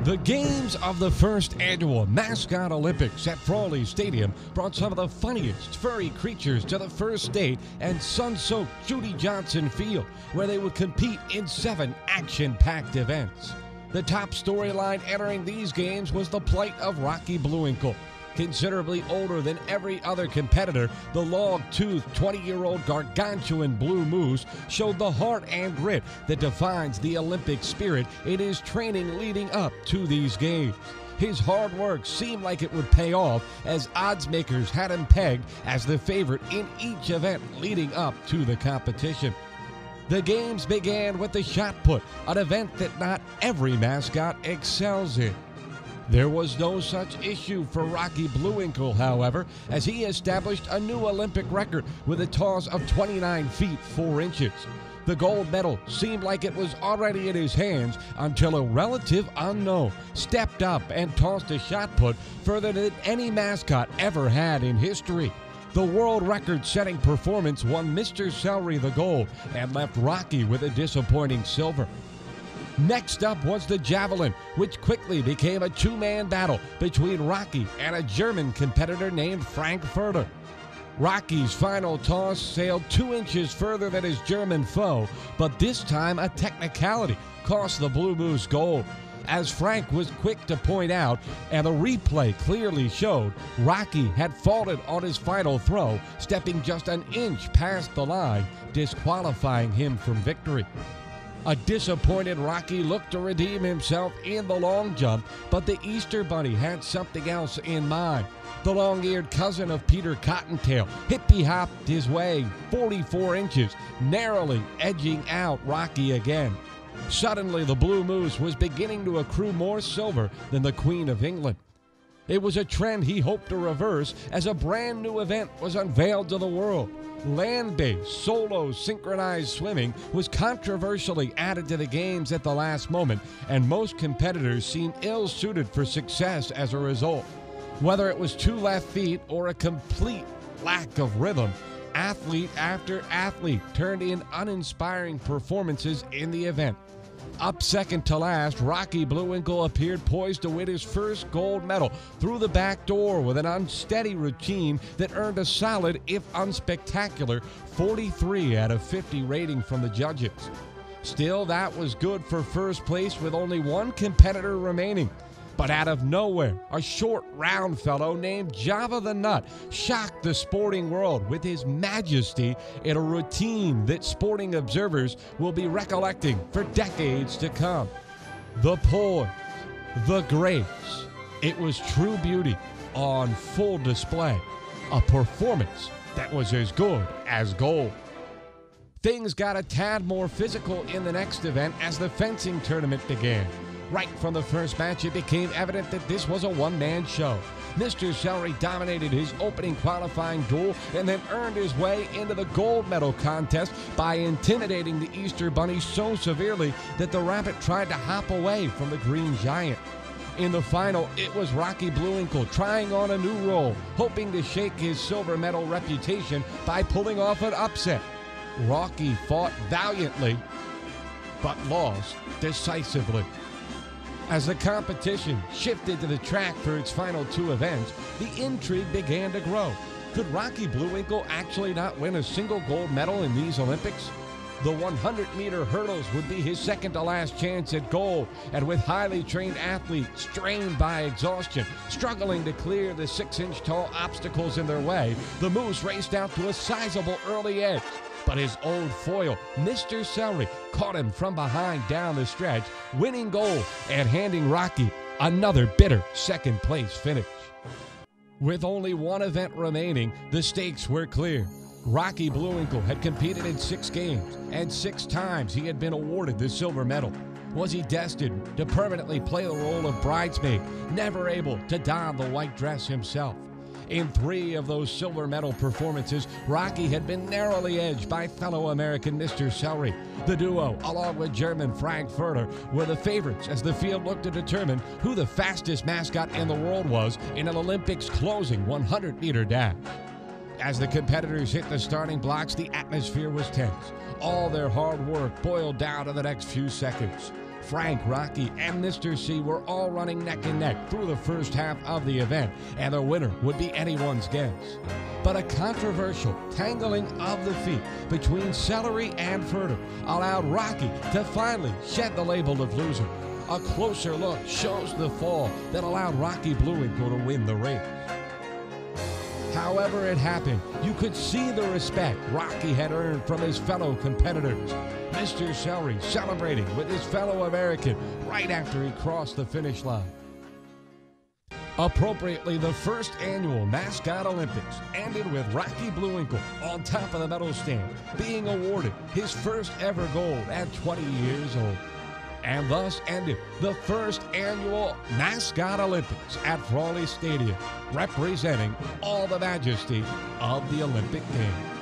The games of the first annual Mascot Olympics at Frawley Stadium brought some of the funniest furry creatures to the first state and sun-soaked Judy Johnson Field, where they would compete in 7 action-packed events. The top storyline entering these games was the plight of Rocky Bluewinkle. Considerably older than every other competitor, the long-toothed 20-year-old gargantuan blue moose showed the heart and grit that defines the Olympic spirit in his training leading up to these games. His hard work seemed like it would pay off, as odds makers had him pegged as the favorite in each event leading up to the competition. The games began with the shot put, an event that not every mascot excels in. There was no such issue for Rocky Bluewinkle, however, as he established a new Olympic record with a toss of 29 feet 4 inches. The gold medal seemed like it was already in his hands until a relative unknown stepped up and tossed a shot put further than any mascot ever had in history. The world record-setting performance won Mr. Celery the gold and left Rocky with a disappointing silver. Next up was the javelin, which quickly became a 2-man battle between Rocky and a German competitor named Frankfurter. Rocky's final toss sailed 2 inches further than his German foe, but this time a technicality cost the Blue Moose gold. As Frank was quick to point out, and the replay clearly showed, Rocky had faltered on his final throw, stepping just an inch past the line, disqualifying him from victory. A disappointed Rocky looked to redeem himself in the long jump, but the Easter Bunny had something else in mind. The long-eared cousin of Peter Cottontail hippy-hopped his way 44 inches, narrowly edging out Rocky again. Suddenly, the Blue Moose was beginning to accrue more silver than the Queen of England. It was a trend he hoped to reverse as a brand new event was unveiled to the world. Land-based, solo synchronized swimming was controversially added to the games at the last moment, and most competitors seemed ill-suited for success as a result. Whether it was 2 left feet or a complete lack of rhythm, athlete after athlete turned in uninspiring performances in the event. Up second to last, Rocky Bluewinkle appeared poised to win his first gold medal through the back door with an unsteady routine that earned a solid, if unspectacular, 43 out of 50 rating from the judges. Still, that was good for first place with only 1 competitor remaining. But out of nowhere, a short, round fellow named Java the Nut shocked the sporting world with his majesty in a routine that sporting observers will be recollecting for decades to come. The poise, the grace, it was true beauty on full display, a performance that was as good as gold. Things got a tad more physical in the next event as the fencing tournament began. Right from the first match, it became evident that this was a one-man show. Mr. Celery dominated his opening qualifying duel and then earned his way into the gold medal contest by intimidating the Easter Bunny so severely that the rabbit tried to hop away from the green giant. In the final, it was Rocky Bluewinkle trying on a new role, hoping to shake his silver medal reputation by pulling off an upset. Rocky fought valiantly, but lost decisively. As the competition shifted to the track for its final 2 events, the intrigue began to grow. Could Rocky Bluewinkle actually not win a single gold medal in these Olympics? The 100-meter hurdles would be his second-to-last chance at gold, and with highly trained athletes strained by exhaustion, struggling to clear the 6-inch-tall obstacles in their way, the Moose raced out to a sizable early edge. But his old foil, Mr. Celery, caught him from behind down the stretch, winning gold and handing Rocky another bitter second-place finish. With only 1 event remaining, the stakes were clear. Rocky Bluewinkle had competed in 6 games, and 6 times he had been awarded the silver medal. Was he destined to permanently play the role of bridesmaid, never able to don the white dress himself? In 3 of those silver medal performances, Rocky had been narrowly edged by fellow American Mr. Celery. The duo, along with German Frankfurter, were the favorites as the field looked to determine who the fastest mascot in the world was in an Olympics closing 100-meter dash. As the competitors hit the starting blocks, the atmosphere was tense. All their hard work boiled down to the next few seconds. Frank, Rocky, and Mr. C were all running neck and neck through the first half of the event, and the winner would be anyone's guess. But a controversial tangling of the feet between Celery and Furter allowed Rocky to finally shed the label of loser. A closer look shows the fall that allowed Rocky Bluewinkle to win the race. However it happened, you could see the respect Rocky had earned from his fellow competitors. Mr. Celery celebrating with his fellow American right after he crossed the finish line. Appropriately, the first annual Mascot Olympics ended with Rocky Bluewinkle on top of the medal stand, being awarded his first ever gold at 20 years old. And thus ended the first annual Mascot Olympics at Frawley Stadium, representing all the majesty of the Olympic Games.